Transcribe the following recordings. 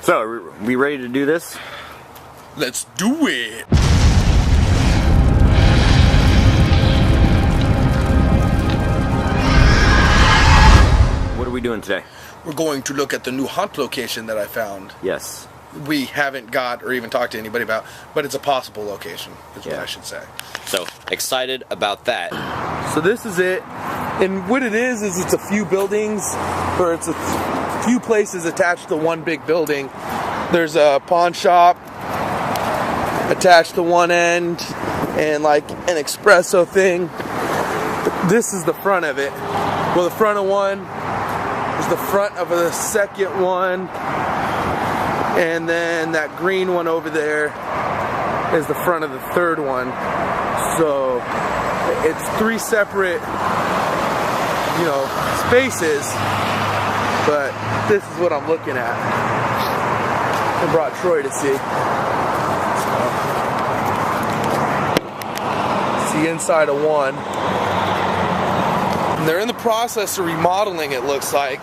So, are we ready to do this? Let's do it! What are we doing today? We're going to look at the new haunt location that I found. Yes. We haven't got or even talked to anybody about, but it's a possible location, is what I should say. So, excited about that. So this is it. And what it is it's a few buildings, or it's a few places attached to one big building. There's a pawn shop attached to one end, and like an espresso thing. This is the front of it. Well, the front of one is the front of the second one, and then that green one over there is the front of the third one. So it's three separate, you know, spaces, but this is what I'm looking at. I brought Troy to see. It's the inside of one. And they're in the process of remodeling, it looks like.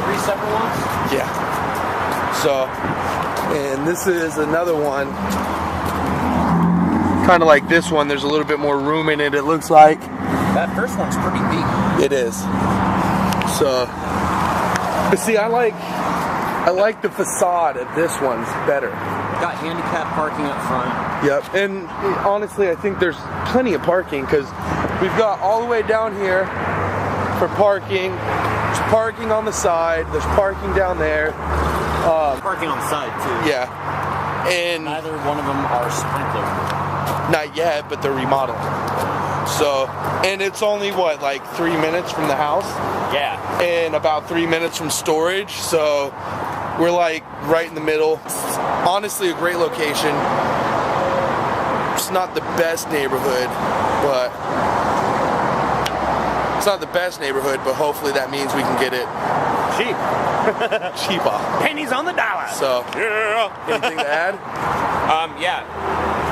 Three separate ones? Yeah. So, and this is another one. Kind of like this one, there's a little bit more room in it, it looks like. That first one's pretty big. It is. So, but see, I like the facade of this one's better. Got handicap parking up front. Yep, and honestly, I think there's plenty of parking because we've got all the way down here for parking. There's parking on the side. There's parking down there. Parking on the side too. Yeah, and neither one of them are sprinkled. Not yet, but they're remodeling. So, and it's only what, like 3 minutes from the house? Yeah. And about 3 minutes from storage. So we're like right in the middle. Honestly, a great location. It's not the best neighborhood, but hopefully that means we can get it cheap. Cheaper. Pennies on the dollar. So, yeah. Anything to add? Yeah.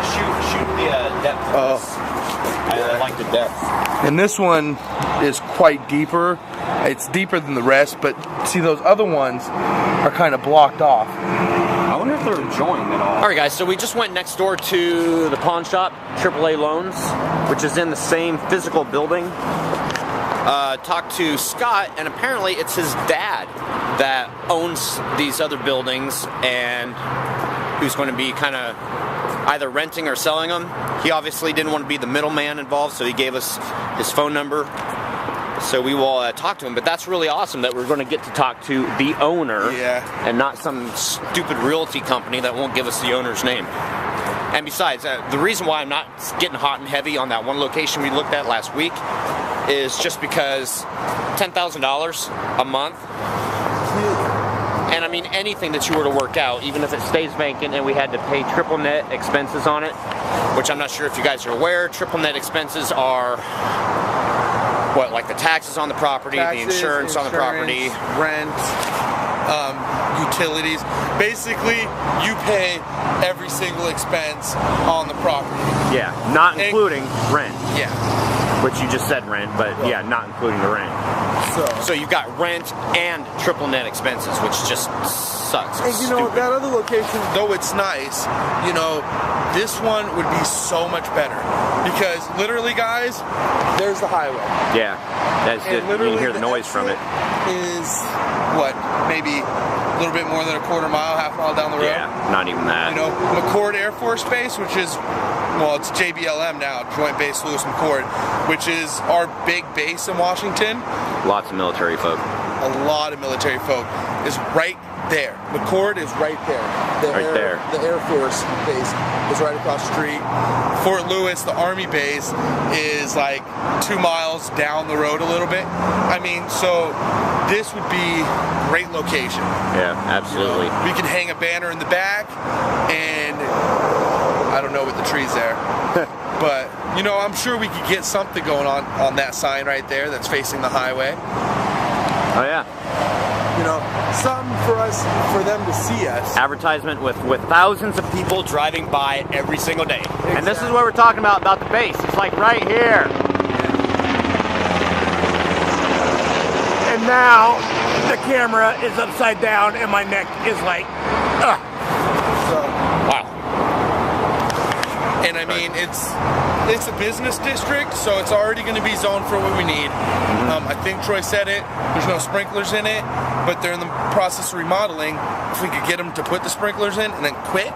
Shoot the depth. Oh. I like the depth. And this one is quite deeper. It's deeper than the rest, but see, those other ones are kind of blocked off. I wonder if they're joined at all. Alright guys, so we just went next door to the pawn shop, AAA Loans, which is in the same physical building. Talked to Scott, and apparently it's his dad that owns these other buildings and who's going to be kind of either renting or selling them. He obviously didn't want to be the middleman involved, so he gave us his phone number. So we will talk to him, but that's really awesome that we're going to get to talk to the owner, and not some stupid realty company that won't give us the owner's name. And besides, the reason why I'm not getting hot and heavy on that one location we looked at last week is just because $10,000 a month, and I mean anything that you were to work out, even if it stays vacant and we had to pay triple net expenses on it, which I'm not sure if you guys are aware, triple net expenses are what, like the taxes on the property, the insurance on the property, rent, utilities. Basically, you pay every single expense on the property. Yeah, not including rent. Yeah. Which you just said rent, but yeah, not including the rent. So you've got rent and triple net expenses, which just sucks. And you know, that other location, though it's nice, you know, this one would be so much better. Because literally, guys, there's the highway. Yeah, that's it. You can hear the noise from it. Is what, maybe a little bit more than a quarter mile, half mile down the road? Yeah, not even that. You know, McCord Air Force Base, which is, well, it's JBLM now, Joint Base Lewis-McChord, which is our big base in Washington. Lots of military folk. A lot of military folk is right there. McCord is right there. The Air Force Base is right across the street. Fort Lewis, the Army base, is like 2 miles down the road a little bit. I mean, so this would be a great location. Yeah, absolutely. You know, we can hang a banner in the back, and I don't know with the trees there. But, you know, I'm sure we could get something going on that sign right there that's facing the highway. Oh, yeah. You know, something for them to see us. Advertisement with thousands of people driving by every single day. Exactly. And this is what we're talking about the base. It's like right here. And now the camera is upside down and my neck is like, ugh. So, Wow. and I mean, it's a business district, so it's already going to be zoned for what we need. I think Troy said it. There's no sprinklers in it, but they're in the process of remodeling. If we could get them to put the sprinklers in and then quit,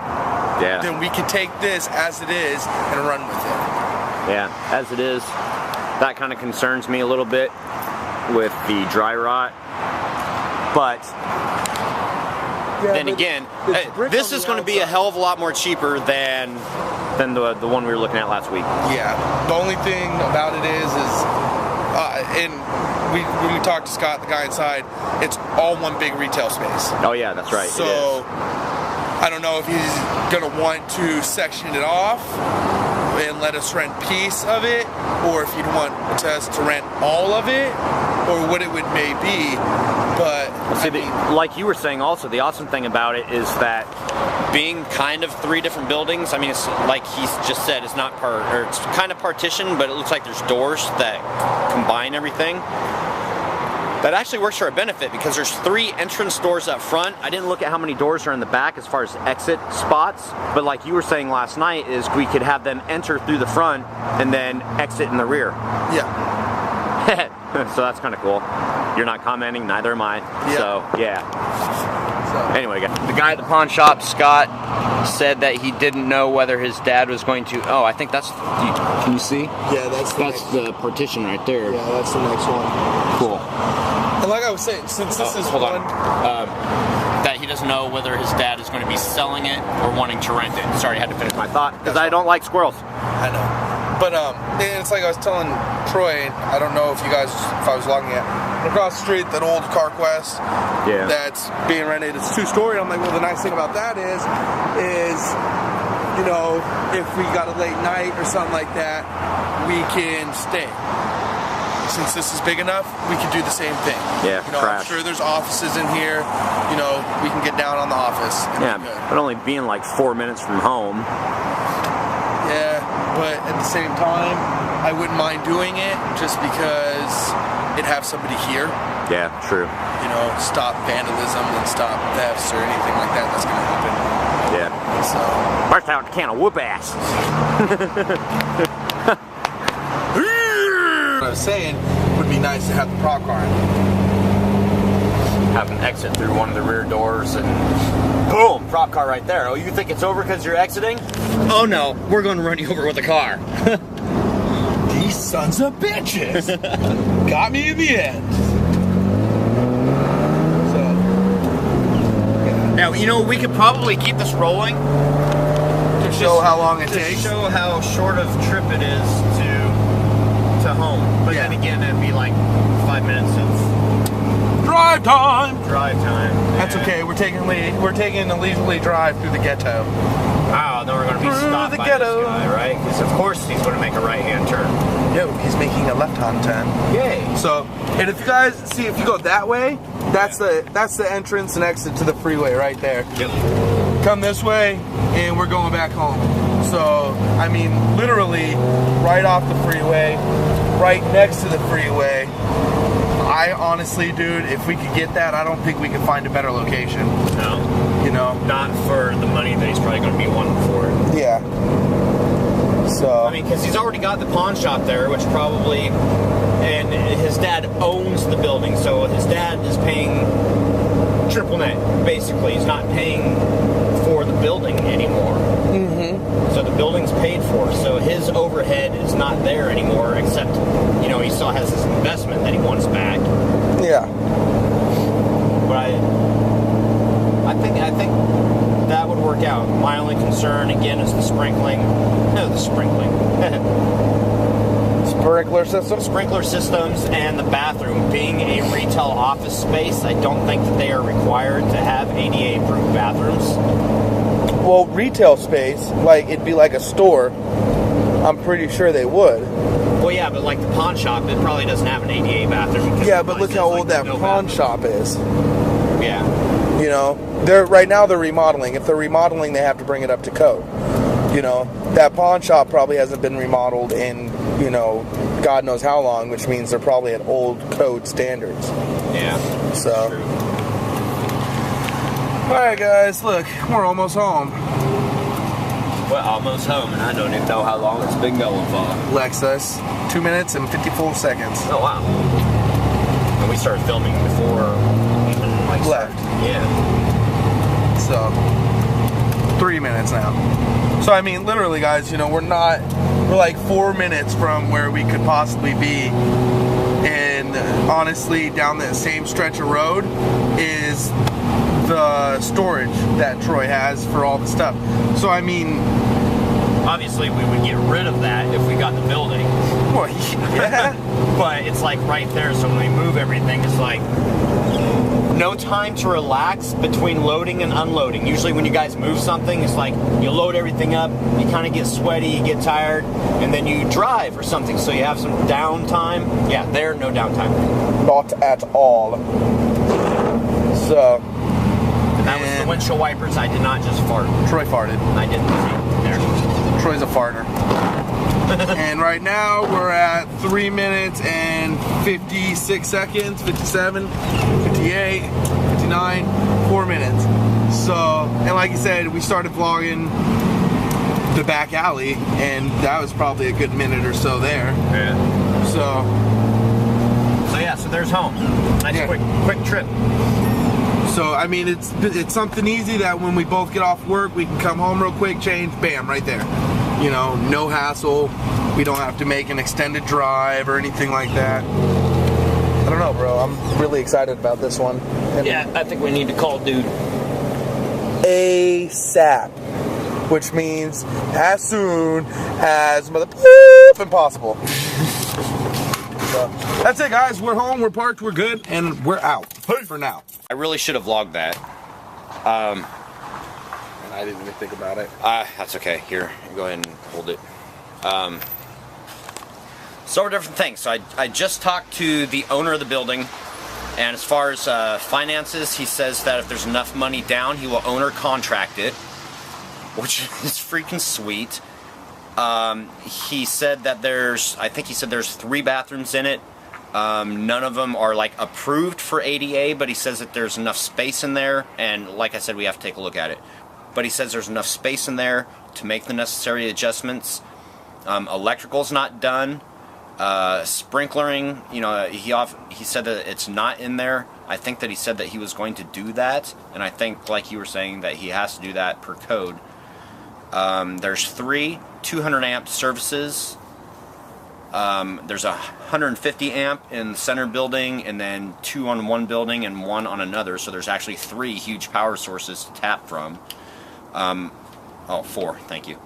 then we could take this as it is and run with it. Yeah, as it is. That kind of concerns me a little bit with the dry rot. But then again, this is going to be a hell of a lot more cheaper than the one we were looking at last week. Yeah. The only thing about it is and when we talked to Scott, the guy inside, it's all one big retail space. Oh yeah, that's right. So I don't know if he's going to want to section it off and let us rent a piece of it, or if he'd want us to rent all of it, or what it would may be. But see, like you were saying also, the awesome thing about it is that being kind of 3 different buildings, I mean, it's like he's just said, it's not it's kind of partitioned, but it looks like there's doors that combine everything. That actually works to our benefit because there's 3 entrance doors up front. I didn't look at how many doors are in the back as far as exit spots, but like you were saying last night, is we could have them enter through the front and then exit in the rear. Yeah. So that's kind of cool. You're not commenting, neither am I. Yeah. So, yeah. Anyway, the guy at the pawn shop, Scott, said that he didn't know whether his dad was going to... Oh, I think that's... Can you see? Yeah, that's the partition right there. Yeah, that's the next one. Cool. And like I was saying, since this is hold on. That he doesn't know whether his dad is going to be selling it or wanting to rent it. Sorry, I had to finish my thought because I don't like squirrels. I know. But it's like I was telling Troy, I don't know if I was logging it, across the street, that old CarQuest that's being rented, it's 2-story. I'm like, well, the nice thing about that is, you know, if we got a late night or something like that, we can stay. Since this is big enough, we could do the same thing. Yeah, you know, I'm sure there's offices in here. You know, we can get down on the office. But only being like 4 minutes from home. Yeah, but at the same time, I wouldn't mind doing it just because it'd have somebody here. Yeah, true. You know, stop vandalism and stop thefts or anything like that that's going to happen. Yeah. So. Burst out a can of whoop ass. What I was saying would be nice to have the prop car in. Have an exit through one of the rear doors and boom, prop car right there. Oh, you think it's over because you're exiting? Oh no, we're going to run you over with a car. These sons of bitches got me in the end. So, yeah. Now, you know, we could probably keep this rolling to show how long it takes. To show how short of a trip it is to home. But then again, it'd be like 5 minutes of drive time. That's okay. We're taking a leisurely drive through the ghetto. Wow, then we're going to be stopped by this guy, right? Because of course he's going to make a right-hand turn. No, he's making a left-hand turn. Yay! So, and if you guys see, if you go that way, that's the entrance and exit to the freeway right there. Yep. Come this way, and we're going back home. So, I mean, literally, right off the freeway, right next to the freeway. I honestly, dude, if we could get that, I don't think we could find a better location. No. You know? Not for the money that he's probably going to be wanting for it. Yeah. So. I mean, because he's already got the pawn shop there, which probably, and his dad owns the building, so his dad is paying triple net, basically. He's not paying for the building anymore. Mm-hmm. So the building's paid for, so his overhead is not there anymore, except, you know, he still has his investment that he wants back. Yeah. But I think that would work out. My only concern, again, is the sprinkling. No, the sprinkling. Sprinkler systems? Sprinkler systems and the bathroom. Being a retail office space, I don't think that they are required to have ADA-approved bathrooms. Well, retail space, like, it'd be like a store. I'm pretty sure they would. Well, yeah, but like the pawn shop, it probably doesn't have an ADA bathroom. Yeah, but look how old that pawn shop is. Yeah. You know, right now they're remodeling. If they're remodeling, they have to bring it up to code. You know, that pawn shop probably hasn't been remodeled in, you know, God knows how long, which means they're probably at old code standards. Yeah. Yeah. So. Alright guys, look, we're almost home. We're almost home, and I don't even know how long it's been going for. Lexus, 2 minutes and 54 seconds. Oh wow. And we started filming before even like left. Yeah. So 3 minutes now. So I mean, literally, guys, you know, we're like 4 minutes from where we could possibly be, and honestly, down that same stretch of road is the storage that Troy has for all the stuff. So I mean, obviously we would get rid of that if we got the building. Well, yeah. But it's like right there, so when we move everything, it's like no time to relax between loading and unloading. Usually when you guys move something, it's like you load everything up, you kind of get sweaty, you get tired, and then you drive or something, so you have some downtime. Yeah, there, no downtime. Not at all. So. And that was the windshield wipers. I did not just fart. Troy farted. I didn't. There. Troy's a farter. And right now we're at 3 minutes and 56 seconds, 57, 58, 59, 4 minutes. So, and like you said, we started vlogging the back alley, and that was probably a good minute or so there. Yeah. So yeah, so there's home. Nice, yeah. quick trip. So I mean, it's something easy that when we both get off work, we can come home real quick, change, bam, right there. You know, no hassle. We don't have to make an extended drive or anything like that. I don't know, bro. I'm really excited about this one. And yeah, I think we need to call dude ASAP, which means as soon as mother-poop possible. So, that's it, guys. We're home, we're parked, we're good, and we're out for now. I really should have vlogged that. And I didn't even think about it. That's okay. Here, go ahead and hold it. Several different things. So I just talked to the owner of the building, and as far as finances, he says that if there's enough money down, he will owner contract it, which is freaking sweet. He said that I think he said there's 3 bathrooms in it. None of them are like approved for ADA, but he says that there's enough space in there, and like I said, we have to take a look at it. But he says there's enough space in there to make the necessary adjustments. Electrical's not done. Sprinklering, you know, he said that it's not in there. I think that he said that he was going to do that, and I think, like you were saying, that he has to do that per code. There's 3 200 amp services. There's a 150 amp in the center building, and then 2 on one building and 1 on another, so there's actually 3 huge power sources to tap from. 4, thank you.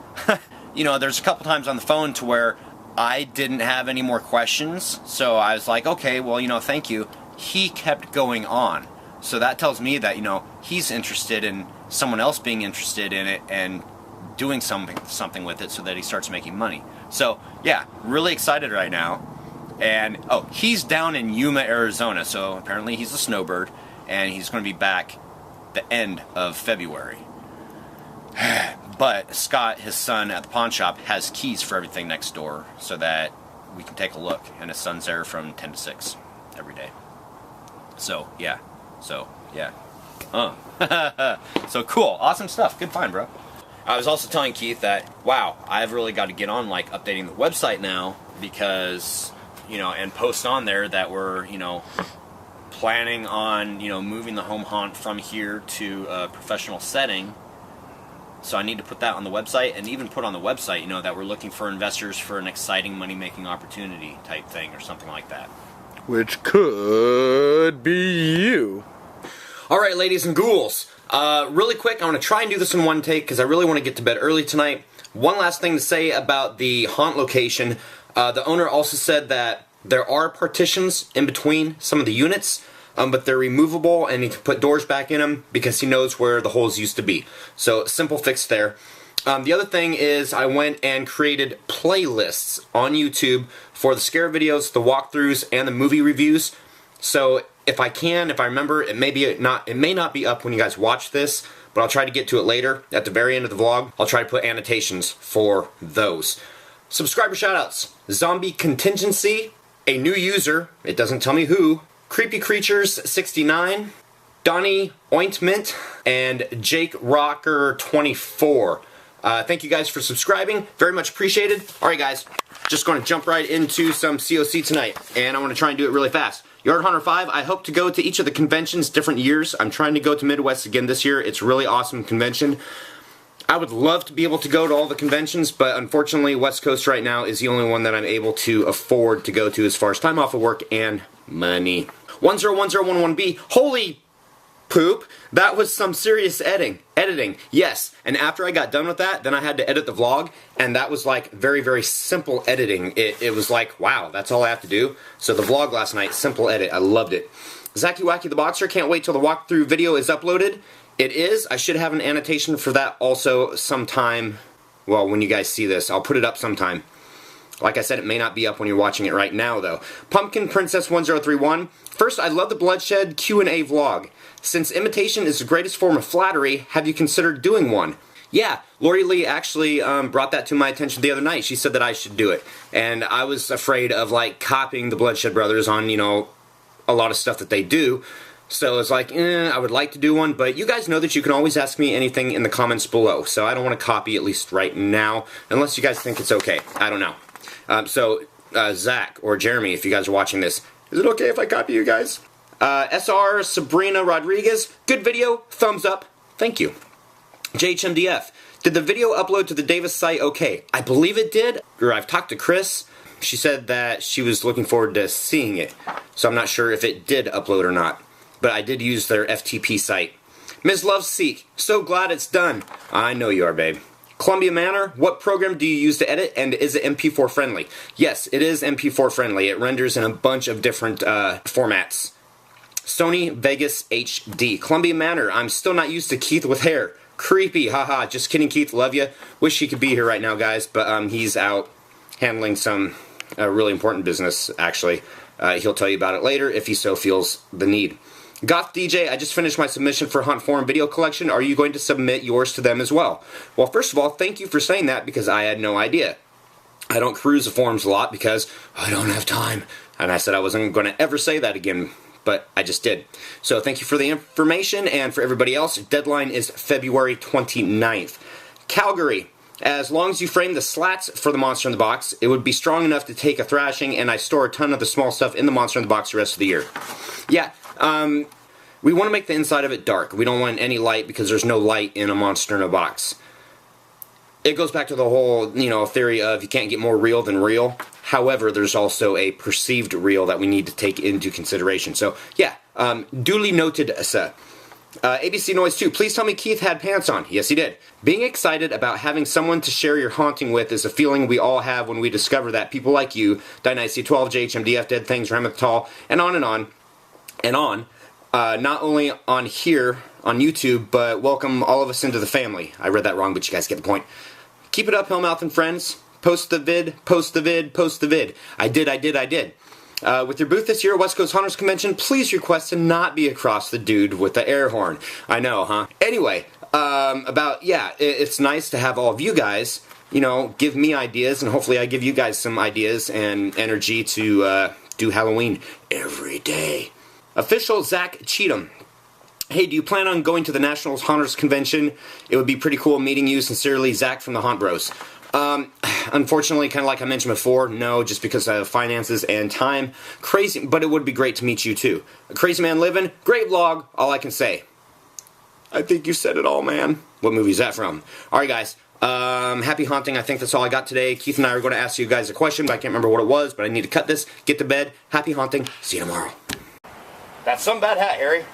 You know, there's a couple times on the phone to where I didn't have any more questions, so I was like, okay, well, you know, thank you. He kept going on, so that tells me that, you know, he's interested in someone else being interested in it and doing something with it so that he starts making money. So yeah, really excited right now. And oh, he's down in Yuma, Arizona, so apparently he's a snowbird, and he's going to be back the end of February. But Scott, his son at the pawn shop, has keys for everything next door so that we can take a look, and his son's there from 10 to 6 every day. So yeah, so cool, awesome stuff, good find, bro. I was also telling Keith that, wow, I've really got to get on, like, updating the website now, because, you know, and post on there that we're, you know, planning on, you know, moving the home haunt from here to a professional setting. So I need to put that on the website, and even put on the website, you know, that we're looking for investors for an exciting money-making opportunity type thing, or something like that. Which could be you. All right, ladies and ghouls. Really quick, I want to try and do this in one take because I really want to get to bed early tonight. One last thing to say about the haunt location. The owner also said that there are partitions in between some of the units, but they're removable and he can put doors back in them because he knows where the holes used to be. So, simple fix there. The other thing is I went and created playlists on YouTube for the scare videos, the walkthroughs, and the movie reviews. So if I remember, it may not be up when you guys watch this, but I'll try to get to it later at the very end of the vlog. I'll try to put annotations for those. Subscriber shoutouts: Zombie Contingency, a new user, it doesn't tell me who, Creepy Creatures 69, Donnie Ointment, and Jake Rocker 24. Thank you guys for subscribing. Very much appreciated. Alright guys, just going to jump right into some COC tonight, and I want to try and do it really fast. Yard Hunter 5, I hope to go to each of the conventions different years. I'm trying to go to Midwest again this year. It's a really awesome convention. I would love to be able to go to all the conventions, but unfortunately West Coast right now is the only one that I'm able to afford to go to as far as time off of work and money. 101011B, holy poop, that was some serious editing, yes. And after I got done with that, then I had to edit the vlog, and that was like very, very simple editing. It was like, wow, that's all I have to do. So the vlog last night, simple edit, I loved it. Zacky Wacky the Boxer, can't wait till the walkthrough video is uploaded. It is. I should have an annotation for that also sometime. Well, when you guys see this, I'll put it up sometime. Like I said, it may not be up when you're watching it right now, though. Pumpkin Princess 1031. First, I love the Bloodshed Q&A vlog. Since imitation is the greatest form of flattery, have you considered doing one? Yeah, Lori Lee actually brought that to my attention the other night. She said that I should do it. And I was afraid of, like, copying the Bloodshed Brothers on, you know, a lot of stuff that they do. So it's like, I would like to do one, but you guys know that you can always ask me anything in the comments below. So I don't want to copy, at least right now, unless you guys think it's okay. I don't know. Zach or Jeremy, if you guys are watching this, is it okay if I copy you guys? SR Sabrina Rodriguez, good video, thumbs up, thank you. JHMDF, did the video upload to the Davis site okay? I believe it did, or I've talked to Chris. She said that she was looking forward to seeing it, so I'm not sure if it did upload or not. But I did use their FTP site. Ms. Love Seek, so glad it's done. I know you are, babe. Columbia Manor, what program do you use to edit, and is it MP4 friendly? Yes, it is MP4 friendly. It renders in a bunch of different formats. Sony Vegas HD. Columbia Manor, I'm still not used to Keith with hair. Creepy, haha. Just kidding, Keith, love you. Wish he could be here right now, guys, but he's out handling some really important business, actually. He'll tell you about it later if he so feels the need. Goth DJ, I just finished my submission for Hunt Forum video collection. Are you going to submit yours to them as well? Well, first of all, thank you for saying that because I had no idea. I don't cruise the forums a lot because I don't have time. And I said I wasn't going to ever say that again, but I just did. So thank you for the information, and for everybody else, deadline is February 29th. Calgary, as long as you frame the slats for the Monster in the Box, it would be strong enough to take a thrashing, and I store a ton of the small stuff in the Monster in the Box the rest of the year. Yeah, we want to make the inside of it dark. We don't want any light because there's no light in a Monster in a Box. It goes back to the whole, you know, theory of you can't get more real than real. However, there's also a perceived real that we need to take into consideration. So, yeah, duly noted, sir. ABC Noise 2, please tell me Keith had pants on. Yes, he did. Being excited about having someone to share your haunting with is a feeling we all have when we discover that people like you, Dynasty 12, JHMDF, Dead Things, Ramethal, and on and on, not only on here, on YouTube, but welcome all of us into the family. I read that wrong, but you guys get the point. Keep it up, Hellmouth and friends. Post the vid, post the vid, post the vid. I did. With your booth this year at West Coast Hunters Convention, please request to not be across the dude with the air horn. I know, huh? Anyway, it's nice to have all of you guys, you know, give me ideas, and hopefully I give you guys some ideas and energy to do Halloween every day. Official Zach Cheatham. Hey, do you plan on going to the National Hunters Convention? It would be pretty cool meeting you. Sincerely, Zach from the Haunt Bros. Unfortunately, kind of like I mentioned before, no, just because of finances and time. Crazy, but it would be great to meet you too. A Crazy Man Living, great vlog, all I can say. I think you said it all, man. What movie is that from? Alright guys, happy haunting. I think that's all I got today. Keith and I are going to ask you guys a question, but I can't remember what it was, but I need to cut this, get to bed. Happy haunting, see you tomorrow. That's some bad hat, Harry.